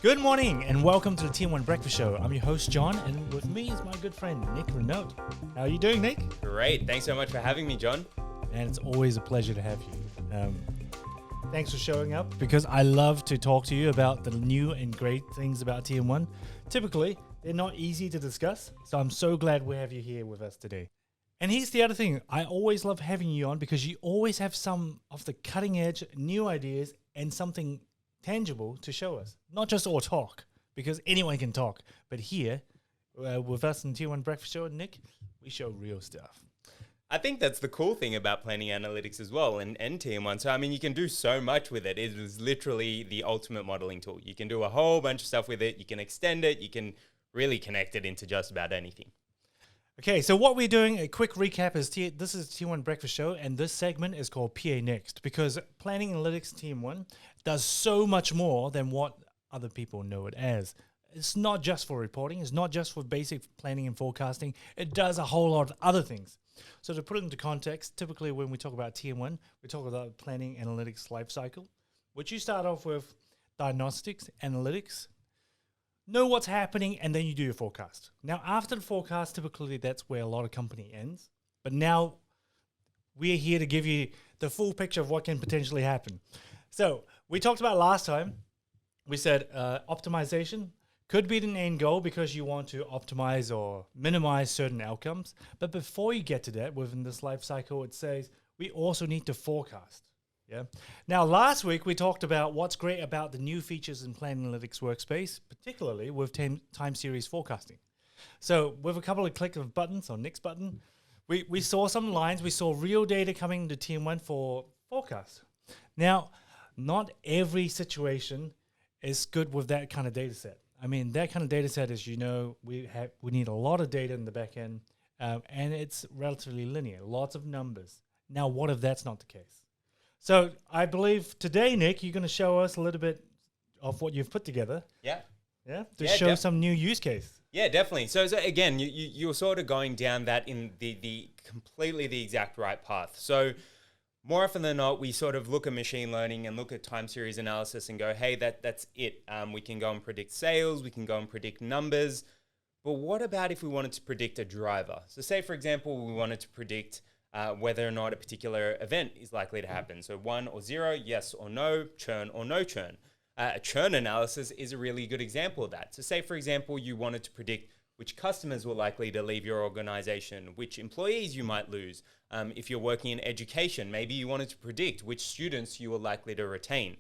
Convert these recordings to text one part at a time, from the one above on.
Good morning and welcome to the TM1 Breakfast Show. I'm your host, John, and with me is my good friend, Nic Renotte. How are you doing, Nic? Great. Thanks so much for having me, John. And it's always a pleasure to have you. Thanks for showing up because I love to talk to you about the new and great things about TM1. Typically, they're not easy to discuss, so I'm so glad we have you here with us today. And here's the other thing. I always love having you on because you always have some of the cutting edge new ideas and something tangible to show us, not just all talk, because anyone can talk. But here, with us in T1 Breakfast Show, Nic, we show real stuff. I think that's the cool thing about planning analytics as well and TM1. So, I mean, you can do so much with it. It is literally the ultimate modeling tool. You can do a whole bunch of stuff with it. You can extend it. You can really connect it into just about anything. Okay, so what we're doing, a quick recap, is this is T1 Breakfast Show, and this segment is called PA Next, because Planning Analytics TM1 does so much more than what other people know it as. It's not just for reporting, it's not just for basic planning and forecasting, it does a whole lot of other things. So to put it into context, typically when we talk about TM1, we talk about planning analytics lifecycle, which you start off with diagnostics, analytics, know what's happening, and then you do your forecast. Now, after the forecast, typically that's where a lot of company ends. But now we're here to give you the full picture of what can potentially happen. So we talked about last time, we said optimization could be the end goal because you want to optimize or minimize certain outcomes. But before you get to that, within this life cycle, it says we also need to forecast. Yeah. Now, last week, we talked about what's great about the new features in Planning Analytics Workspace, particularly with time series forecasting. So with a couple of clicks of buttons on Nic's button, we saw some lines. We saw real data coming to TM1 for forecast. Now, not every situation is good with that kind of data set. I mean, that kind of data set, as you know, we need a lot of data in the back end, and it's relatively linear, lots of numbers. Now, what if that's not the case? So I believe today, Nic, you're going to show us a little bit of what you've put together. Yeah. Yeah. To show some new use case. Yeah, definitely. So again, you're sort of going down that in the completely the exact right path. So more often than not, we sort of look at machine learning and look at time series analysis and go, hey, that's it. We can go and predict sales. We can go and predict numbers. But what about if we wanted to predict a driver? So say, for example, we wanted to predict whether or not a particular event is likely to happen. So 1 or 0, yes or no, churn or no churn. A churn analysis is a really good example of that. So say, for example, you wanted to predict which customers were likely to leave your organization, which employees you might lose. If you're working in education, maybe you wanted to predict which students you were likely to retain.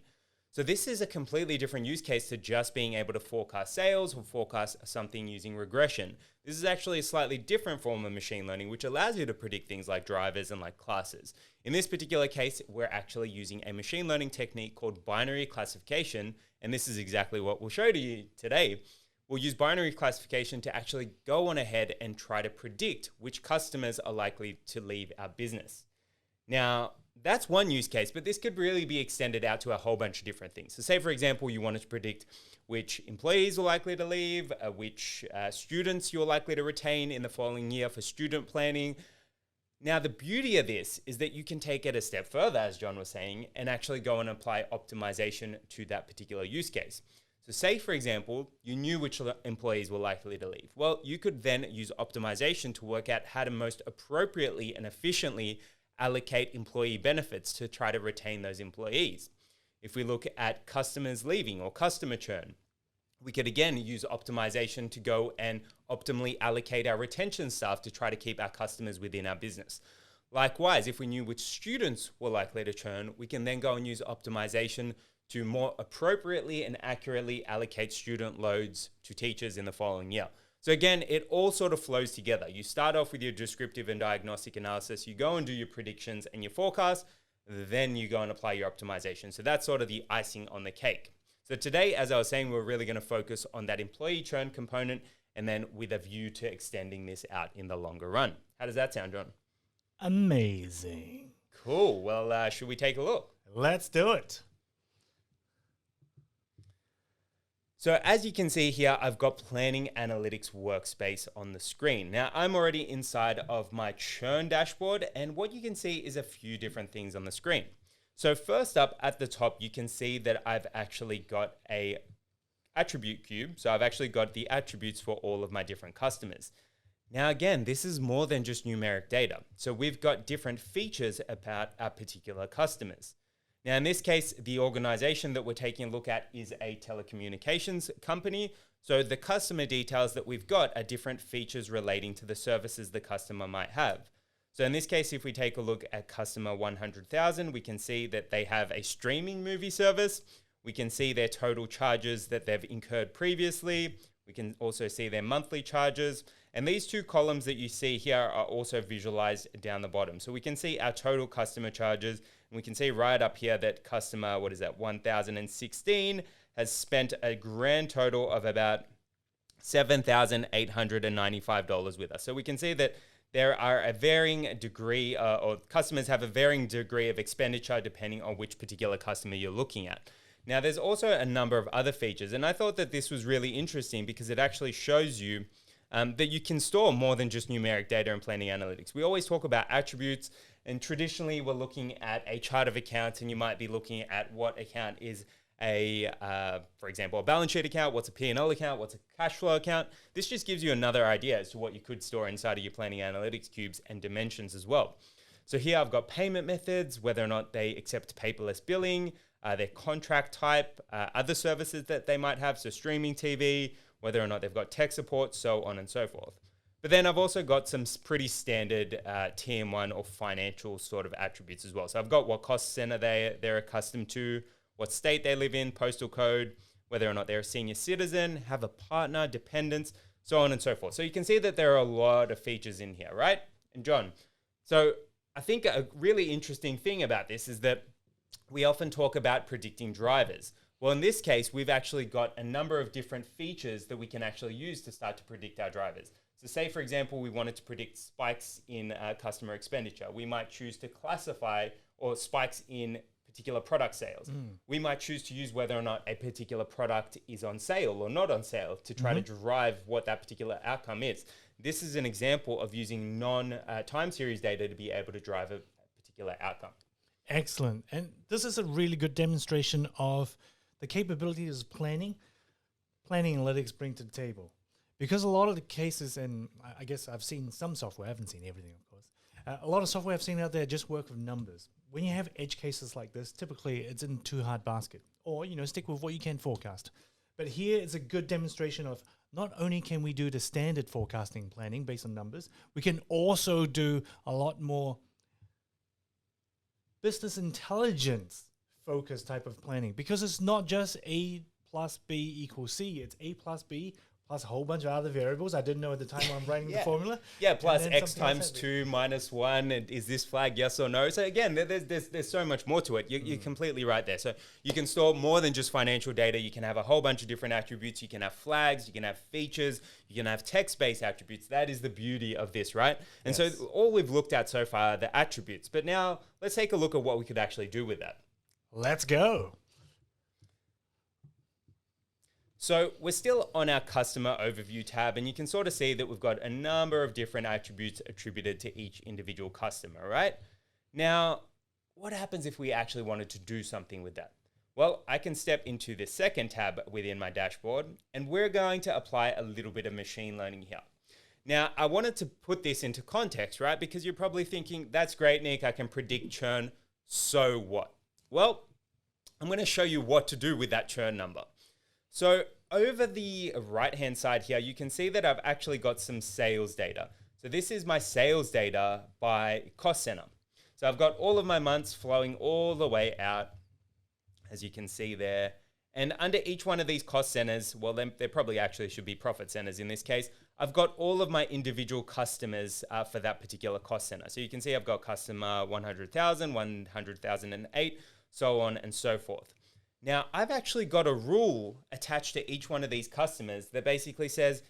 So this is a completely different use case to just being able to forecast sales or forecast something using regression. This is actually a slightly different form of machine learning, which allows you to predict things like drivers and like classes. In this particular case, we're actually using a machine learning technique called binary classification, and this is exactly what we'll show to you today. We'll use binary classification to actually go on ahead and try to predict which customers are likely to leave our business. Now, that's one use case, but this could really be extended out to a whole bunch of different things. So say, for example, you wanted to predict which employees were likely to leave, which students you're likely to retain in the following year for student planning. Now, the beauty of this is that you can take it a step further, as John was saying, and actually go and apply optimization to that particular use case. So say, for example, you knew which employees were likely to leave. Well, you could then use optimization to work out how to most appropriately and efficiently allocate employee benefits to try to retain those employees. If we look at customers leaving or customer churn, we could again use optimization to go and optimally allocate our retention staff to try to keep our customers within our business. Likewise, if we knew which students were likely to churn, we can then go and use optimization to more appropriately and accurately allocate student loads to teachers in the following year. So again, it all sort of flows together. You start off with your descriptive and diagnostic analysis, you go and do your predictions and your forecast, then you go and apply your optimization. So that's sort of the icing on the cake. So today, as I was saying, we're really going to focus on that employee churn component and then with a view to extending this out in the longer run. How does that sound, John? Amazing. Cool. Well, should we take a look? Let's do it. So as you can see here, I've got Planning Analytics Workspace on the screen. Now, I'm already inside of my churn dashboard, and what you can see is a few different things on the screen. So first up at the top, you can see that I've actually got a attribute cube. So I've actually got the attributes for all of my different customers. Now, again, this is more than just numeric data. So we've got different features about our particular customers. Now, in this case, the organization that we're taking a look at is a telecommunications company. So the customer details that we've got are different features relating to the services the customer might have. So in this case, if we take a look at customer 100,000, we can see that they have a streaming movie service. We can see their total charges that they've incurred previously. We can also see their monthly charges. And these two columns that you see here are also visualized down the bottom. So we can see our total customer charges, and we can see right up here that customer, 1016, has spent a grand total of about $7,895 with us. So we can see that there are a varying degree, or customers have a varying degree of expenditure depending on which particular customer you're looking at. Now, there's also a number of other features, and I thought that this was really interesting because it actually shows you that you can store more than just numeric data in planning analytics. We always talk about attributes, and traditionally we're looking at a chart of accounts, and you might be looking at what account is for example, a balance sheet account, what's a P&L account, what's a cash flow account. This just gives you another idea as to what you could store inside of your planning analytics cubes and dimensions as well. So here I've got payment methods, whether or not they accept paperless billing, their contract type, other services that they might have, so streaming TV, whether or not they've got tech support, so on and so forth. But then I've also got some pretty standard TM1 or financial sort of attributes as well. So I've got what cost center they're accustomed to, what state they live in, postal code, whether or not they're a senior citizen, have a partner, dependents, so on and so forth. So you can see that there are a lot of features in here, right? And John, so I think a really interesting thing about this is that we often talk about predicting drivers. Well, in this case, we've actually got a number of different features that we can actually use to start to predict our drivers. So say, for example, we wanted to predict spikes in customer expenditure. We might choose to classify or spikes in particular product sales. We might choose to use whether or not a particular product is on sale or not on sale to try to drive what that particular outcome is. This is an example of using non-time series data to be able to drive a particular outcome. Excellent. And this is a really good demonstration of the capabilities planning analytics bring to the table. Because a lot of the cases, and I guess I've seen some software, I haven't seen everything, of course. A lot of software I've seen out there just work with numbers. When you have edge cases like this, typically it's in too hard basket, or stick with what you can forecast. But here it's a good demonstration of not only can we do the standard forecasting planning based on numbers, we can also do a lot more business intelligence focused type of planning, because it's not just A plus B equals C, it's A plus B plus a whole bunch of other variables I didn't know at the time I'm writing the formula. Yeah, plus X times 2 minus 1. Is this flag yes or no? So again, there's so much more to it. You're completely right there. So you can store more than just financial data. You can have a whole bunch of different attributes. You can have flags. You can have features. You can have text-based attributes. That is the beauty of this, right? And so all we've looked at so far are the attributes. But now let's take a look at what we could actually do with that. Let's go. So we're still on our customer overview tab, and you can sort of see that we've got a number of different attributes attributed to each individual customer, right? Now, what happens if we actually wanted to do something with that? Well, I can step into the second tab within my dashboard, and we're going to apply a little bit of machine learning here. Now, I wanted to put this into context, right? Because you're probably thinking, that's great, Nick, I can predict churn, so what? Well, I'm going to show you what to do with that churn number. So over the right-hand side here, you can see that I've actually got some sales data. So this is my sales data by cost center. So I've got all of my months flowing all the way out, as you can see there. And under each one of these cost centers, well, then there probably actually should be profit centers in this case. I've got all of my individual customers for that particular cost center. So you can see I've got customer 100,000, 100,008, so on and so forth. Now, I've actually got a rule attached to each one of these customers that basically says,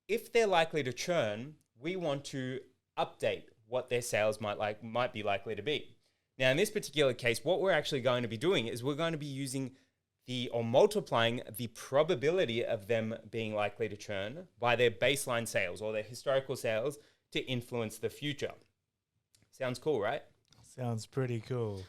if they're likely to churn, we want to update what their sales might be likely to be. Now, in this particular case, what we're actually going to be doing is we're going to be using multiplying the probability of them being likely to churn by their baseline sales or their historical sales to influence the future. Sounds cool, right? Sounds pretty cool.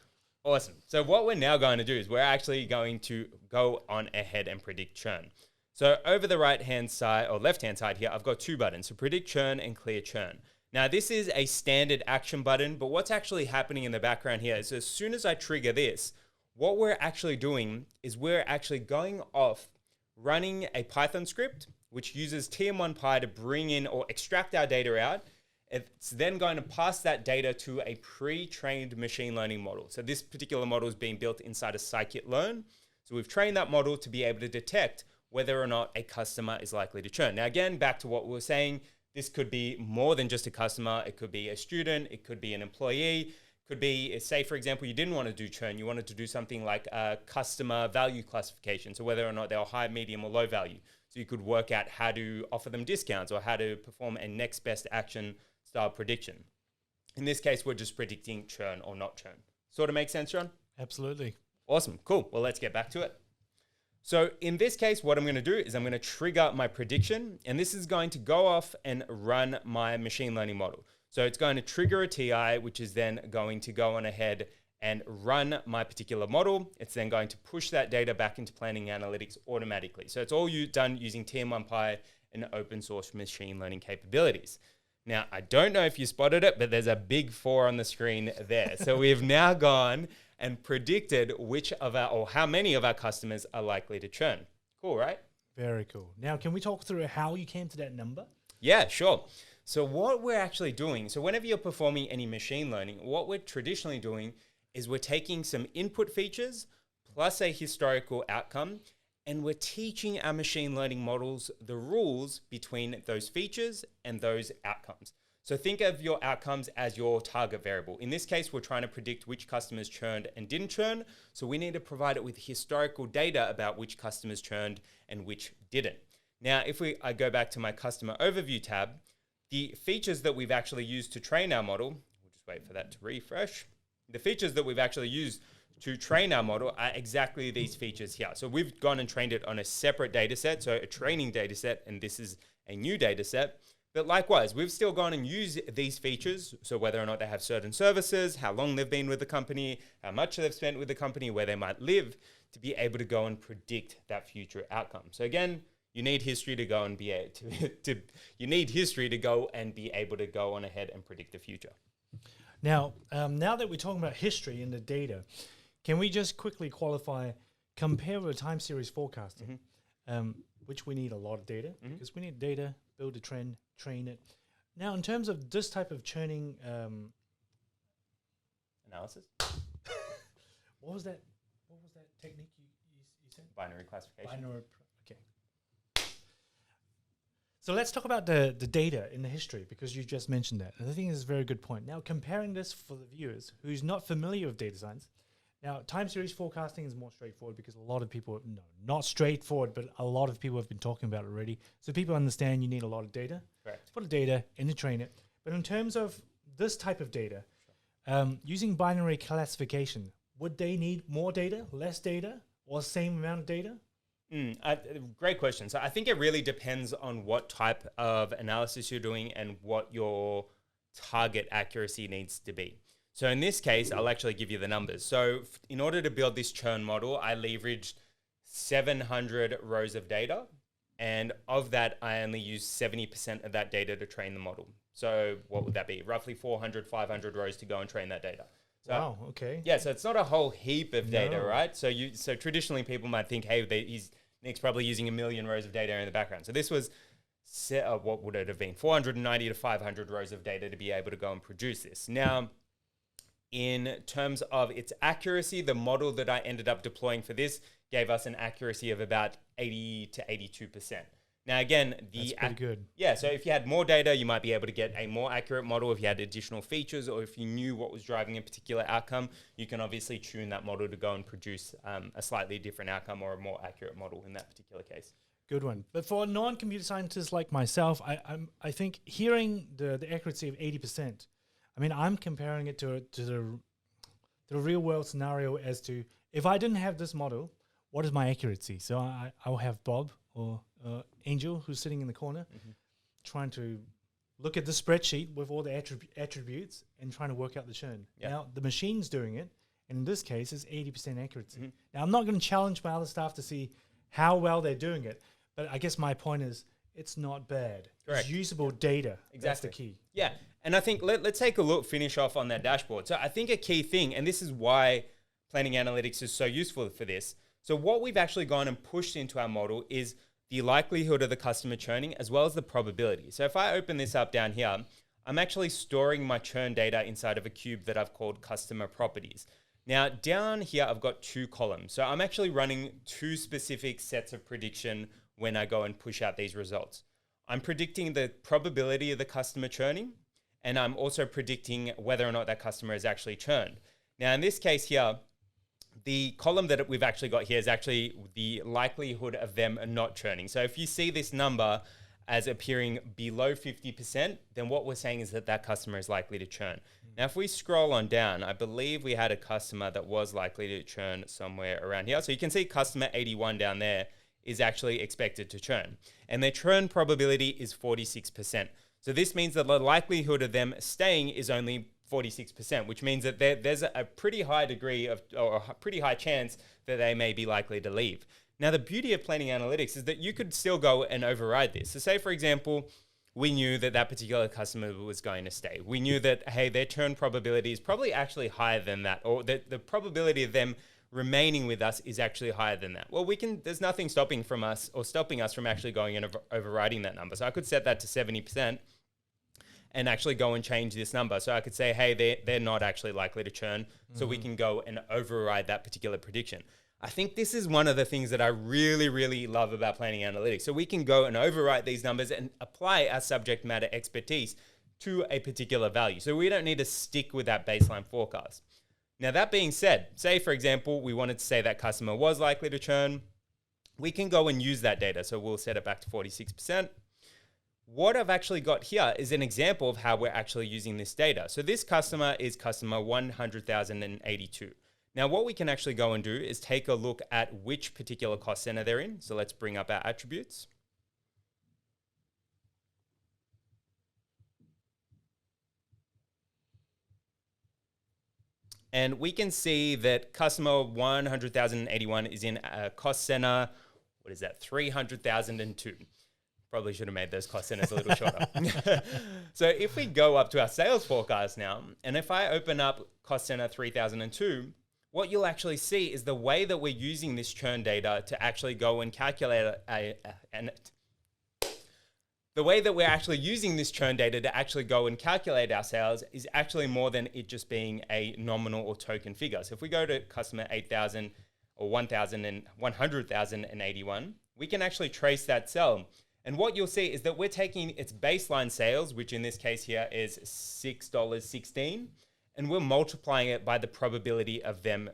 Awesome. So what we're now going to do is we're actually going to go on ahead and predict churn. So over the right-hand side or left-hand side here, I've got two buttons, so predict churn and clear churn. Now this is a standard action button, but what's actually happening in the background here is as soon as I trigger this, what we're actually doing is we're actually going off running a Python script, which uses TM1 Py to bring in or extract our data out. It's then going to pass that data to a pre-trained machine learning model. So this particular model is being built inside a scikit-learn. So we've trained that model to be able to detect whether or not a customer is likely to churn. Now, again, back to what we were saying, this could be more than just a customer. It could be a student. It could be an employee. Could be, say, for example, you didn't want to do churn. You wanted to do something like a customer value classification. So whether or not they're high, medium, or low value. So you could work out how to offer them discounts or how to perform a next best action style prediction. In this case, we're just predicting churn or not churn. Sort of makes sense, John? Absolutely. Awesome. Cool. Well, let's get back to it. So in this case, what I'm going to do is I'm going to trigger my prediction, and this is going to go off and run my machine learning model. So it's going to trigger a TI, which is then going to go on ahead and run my particular model. It's then going to push that data back into Planning Analytics automatically. So it's all done using TM1 Py and open source machine learning capabilities. Now, I don't know if you spotted it, but there's a big 4 on the screen there. So we've now gone and predicted which of our, or how many of our customers are likely to churn. Cool, right? Very cool. Now, can we talk through how you came to that number? Yeah, sure. So what we're actually doing, so whenever you're performing any machine learning, what we're traditionally doing is we're taking some input features plus a historical outcome, and we're teaching our machine learning models the rules between those features and those outcomes. So think of your outcomes as your target variable. In this case, we're trying to predict which customers churned and didn't churn. So we need to provide it with historical data about which customers churned and which didn't. Now, if I go back to my customer overview tab, the features that we've actually used to train our model, we'll just wait for that to refresh. The features that we've actually used to train our model are exactly these features here. So we've gone and trained it on a separate data set, so a training data set, and this is a new data set. But likewise, we've still gone and used these features, so whether or not they have certain services, how long they've been with the company, how much they've spent with the company, where they might live, to be able to go and predict that future outcome. So again, you need history to go and be able to you need history to go and be able to go on ahead and predict the future. Now, now that we're talking about history and the data, can we just quickly compare with time series forecasting, which we need a lot of data, because we need data, build a trend, train it. Now, in terms of this type of churning Analysis? what was that technique you said? Binary classification. Okay. So let's talk about the data in the history, because you just mentioned that. And I think it's a very good point. Now, comparing this for the viewers who's not familiar with data science, now, time series forecasting is more straightforward because a lot of people, not straightforward, but a lot of people have been talking about it already. So people understand you need a lot of data. Correct. Put the data in to train it. But in terms of this type of data, using binary classification, would they need more data, less data, or same amount of data? Great question. So I think it really depends on what type of analysis you're doing and what your target accuracy needs to be. So in this case, I'll actually give you the numbers. So in order to build this churn model, I leveraged 700 rows of data. And of that, I only used 70% of that data to train the model. So what would that be? Roughly 400, 500 rows to go and train that data. So, wow, okay. Yeah, so it's not a whole heap of data, right? So traditionally people might think, hey, Nic's probably using 1 million rows of data in the background. So this was, what would it have been? 490 to 500 rows of data to be able to go and produce this. Now, in terms of its accuracy, the model that I ended up deploying for this gave us an accuracy of about 80 to 82%. Now, again, that's pretty good. Yeah, so if you had more data, you might be able to get a more accurate model. If you had additional features or if you knew what was driving a particular outcome, you can obviously tune that model to go and produce a slightly different outcome or a more accurate model in that particular case. Good one. But for non-computer scientists like myself, I think hearing the accuracy of 80%, I mean, I'm comparing it to the real world scenario as to, if I didn't have this model, what is my accuracy? So I'll have Bob or Angel, who's sitting in the corner, trying to look at the spreadsheet with all the attributes and trying to work out the churn. Yep. Now, the machine's doing it, and in this case, it's 80% accuracy. Now, I'm not going to challenge my other staff to see how well they're doing it, But I guess my point is, it's not bad. Correct. It's usable data. Exactly. That's the key. Yeah. And I think let's take a look, finish off on that dashboard. So I think a key thing, and this is why planning analytics is so useful for this. So what we've actually gone and pushed into our model is the likelihood of the customer churning as well as the probability. So if I open this up down here, I'm actually storing my churn data inside of a cube that I've called customer properties. Now down here, I've got 2 columns. So I'm actually running 2 specific sets of prediction when I go and push out these results. I'm predicting the probability of the customer churning, and I'm also predicting whether or not that customer is actually churned. Now in this case here, the column that we've actually got here is actually the likelihood of them not churning. So if you see this number as appearing below 50%, then what we're saying is that that customer is likely to churn. Now, if we scroll on down, I believe we had a customer that was likely to churn somewhere around here. So you can see customer 81 down there is actually expected to churn. And their churn probability is 46%. So this means that the likelihood of them staying is only 46%, which means that there's a pretty high degree of, or a pretty high chance that they may be likely to leave. Now, the beauty of planning analytics is that you could still go and override this. So say, for example, we knew that that particular customer was going to stay. We knew that, hey, their churn probability is probably actually higher than that, or that the probability of them remaining with us is actually higher than that. Well, there's nothing stopping us from actually going and overriding that number. So I could set that to 70% and actually go and change this number. So I could say, hey, they're not actually likely to churn. So we can go and override that particular prediction. I think this is one of the things that I really, really love about planning analytics. So we can go and overwrite these numbers and apply our subject matter expertise to a particular value. So we don't need to stick with that baseline forecast. Now, that being said, say, for example, we wanted to say that customer was likely to churn. We can go and use that data. So we'll set it back to 46%. What I've actually got here is an example of how we're actually using this data. So this customer is customer 100,082. Now, what we can actually go and do is take a look at which particular cost center they're in. So let's bring up our attributes. And we can see that customer 100,081 is in a cost center, what is that, 300,002. Probably should have made those cost centers a little shorter. So if we go up to our sales forecast now, and if I open up cost center 3002, what you'll actually see is the way that we're using this churn data to actually go and calculate the way that we're actually using this churn data to actually go and calculate our sales is actually more than it just being a nominal or token figure. So if we go to customer 8,000 or 100,081, we can actually trace that sale. And what you'll see is that we're taking its baseline sales, which in this case here is $6.16, and we're multiplying it by the probability of them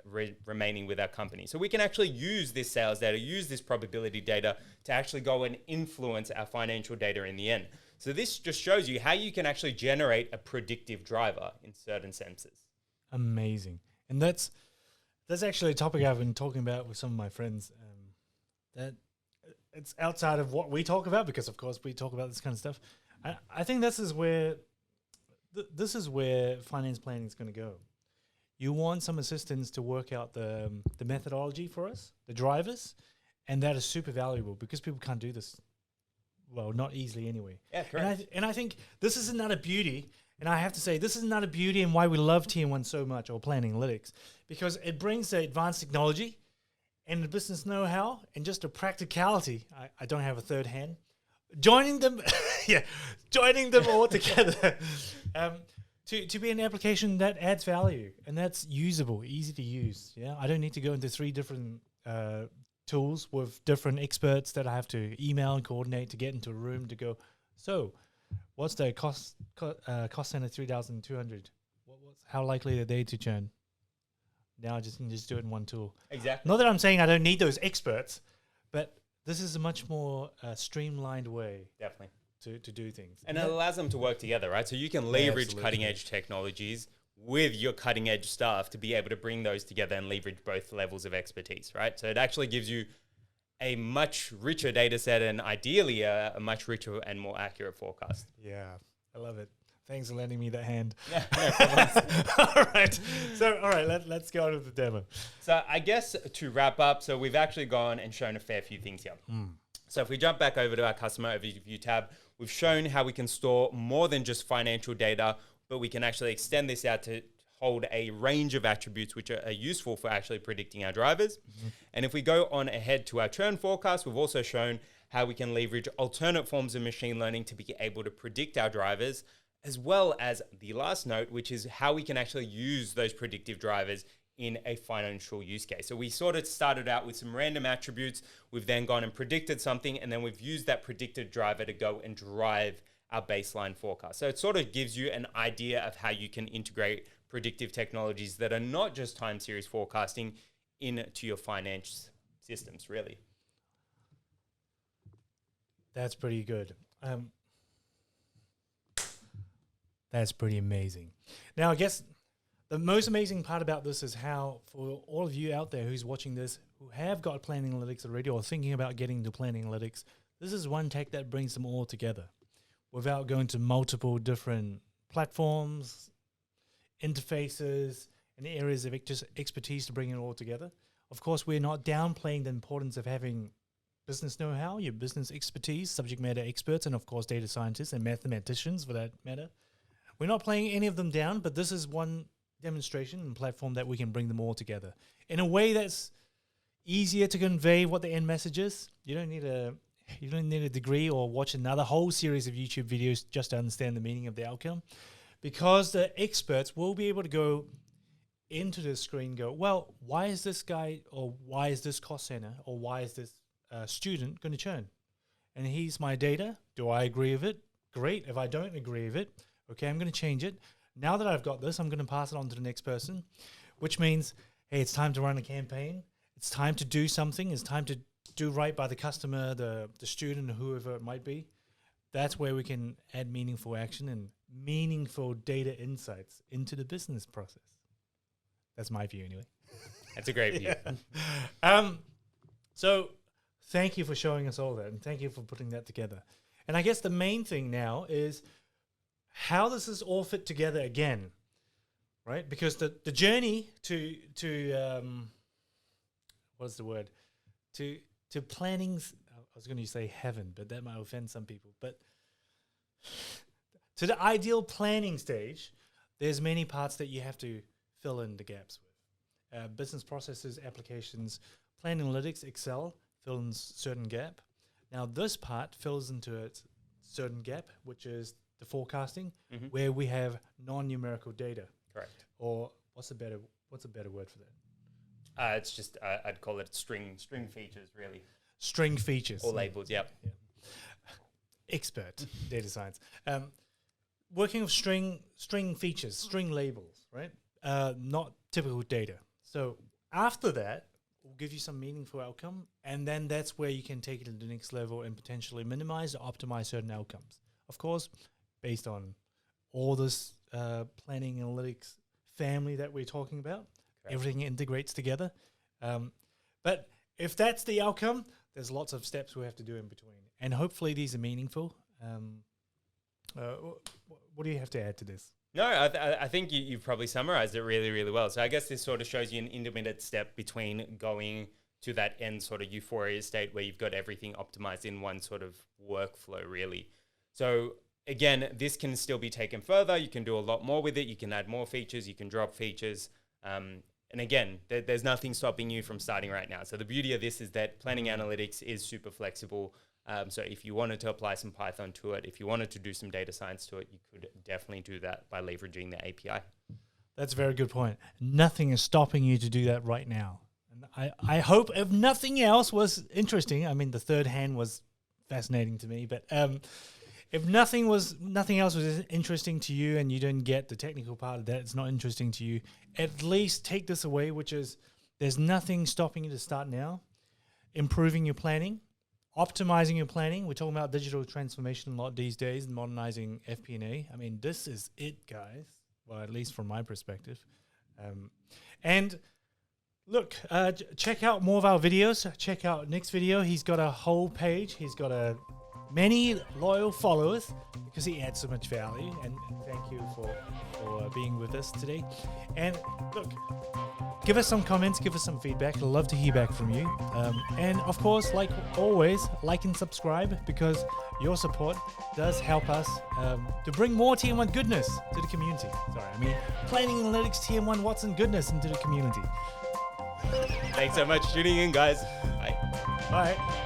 remaining with our company. So we can actually use this sales data, use this probability data to actually go and influence our financial data in the end. So this just shows you how you can actually generate a predictive driver in certain senses. Amazing. And that's actually a topic I've been talking about with some of my friends. That it's outside of what we talk about, because of course we talk about this kind of stuff. I think this is where finance planning is going to go. You want some assistance to work out the methodology for us, the drivers, and that is super valuable because people can't do this. Well, not easily anyway. Yeah, correct. And I think this is another beauty, and I have to say this is another beauty and why we love TM1 so much, or Planning Analytics, because it brings the advanced technology and the business know-how and just a practicality. I don't have a third hand. Joining them all together to be an application that adds value and that's usable, easy to use. Yeah, I don't need to go into 3 different tools with different experts that I have to email and coordinate to get into a room to go. So, what's the cost center 3,200? How likely are they to churn? Now I just do it in one tool. Exactly. Not that I'm saying I don't need those experts, but this is a much more streamlined way Definitely. to do things. And it allows them to work together, right? So you can leverage cutting edge technologies with your cutting edge staff to be able to bring those together and leverage both levels of expertise, right? So it actually gives you a much richer data set and ideally a much richer and more accurate forecast. Yeah, I love it. Thanks for lending me that hand. Yeah, no problem. All right. So, let's go on to the demo. So I guess to wrap up, so we've actually gone and shown a fair few things here. So if we jump back over to our customer overview tab, we've shown how we can store more than just financial data, but we can actually extend this out to hold a range of attributes which are useful for actually predicting our drivers. And if we go on ahead to our churn forecast, we've also shown how we can leverage alternate forms of machine learning to be able to predict our drivers, as well as the last note, which is how we can actually use those predictive drivers in a financial use case. So we sort of started out with some random attributes. We've then gone and predicted something, and then we've used that predicted driver to go and drive our baseline forecast. So it sort of gives you an idea of how you can integrate predictive technologies that are not just time series forecasting into your finance systems, really. That's pretty good. That's pretty amazing. Now, I guess the most amazing part about this is how, for all of you out there who's watching this, who have got planning analytics already or thinking about getting into planning analytics, this is one tech that brings them all together without going to multiple different platforms, interfaces, and areas of just expertise to bring it all together. Of course, we're not downplaying the importance of having business know-how, your business expertise, subject matter experts, and of course, data scientists and mathematicians for that matter. We're not playing any of them down, but this is one demonstration and platform that we can bring them all together in a way that's easier to convey what the end message is. You don't need a degree or watch another whole series of YouTube videos just to understand the meaning of the outcome, because the experts will be able to go into the screen and go, well, why is this guy, or why is this cost center, or why is this student going to churn? And here's my data. Do I agree with it? Great. If I don't agree with it, okay, I'm going to change it. Now that I've got this, I'm going to pass it on to the next person, which means, hey, it's time to run a campaign. It's time to do something. It's time to do right by the customer, the student, whoever it might be. That's where we can add meaningful action and meaningful data insights into the business process. That's my view anyway. That's a great view. So thank you for showing us all that, and thank you for putting that together. And I guess the main thing now is, how does this all fit together again, right? Because the journey to what's the word? To planning's, I was going to say heaven, but that might offend some people. But to the ideal planning stage, there's many parts that you have to fill in the gaps with. Business processes, applications, planning analytics, Excel, fill in certain gap. Now this part fills into a certain gap, which is the forecasting, where we have non-numerical data. Correct. Or what's a better word for that? It's just I'd call it string features, really. String features. Or labels. Yep. Yeah. Expert data science. Working with string features, string labels, right? Not typical data. So after that, we'll give you some meaningful outcome, and then that's where you can take it to the next level and potentially minimize or optimize certain outcomes. Of course, based on all this planning analytics family that we're talking about. Correct. Everything integrates together. But if that's the outcome, there's lots of steps we have to do in between. And hopefully these are meaningful. What do you have to add to this? No, I think you've probably summarized it really, really well. So I guess this sort of shows you an intermittent step between going to that end sort of euphoria state where you've got everything optimized in one sort of workflow, really. So again, this can still be taken further. You can do a lot more with it. You can add more features. You can drop features. And again, there's nothing stopping you from starting right now. So the beauty of this is that planning analytics is super flexible. So if you wanted to apply some Python to it, if you wanted to do some data science to it, you could definitely do that by leveraging the API. That's a very good point. Nothing is stopping you to do that right now. And I hope, if nothing else was interesting, I mean, the third hand was fascinating to me, but if nothing else was interesting to you and you didn't get the technical part of that, it's not interesting to you, at least take this away, which is there's nothing stopping you to start now. Improving your planning, optimizing your planning. We're talking about digital transformation a lot these days and modernizing FP&A. I mean, this is it, guys. Well, at least from my perspective. And look, check out more of our videos. Check out Nic's video. He's got a whole page. He's got a many loyal followers because he adds so much value. And thank you for being with us today. And look, give us some comments, give us some feedback. I'd love to hear back from you. And of course, like always, like and subscribe because your support does help us to bring more TM1 goodness to the community. Planning Analytics TM1 Watson goodness into the community. Thanks so much for tuning in, guys. Bye. Bye.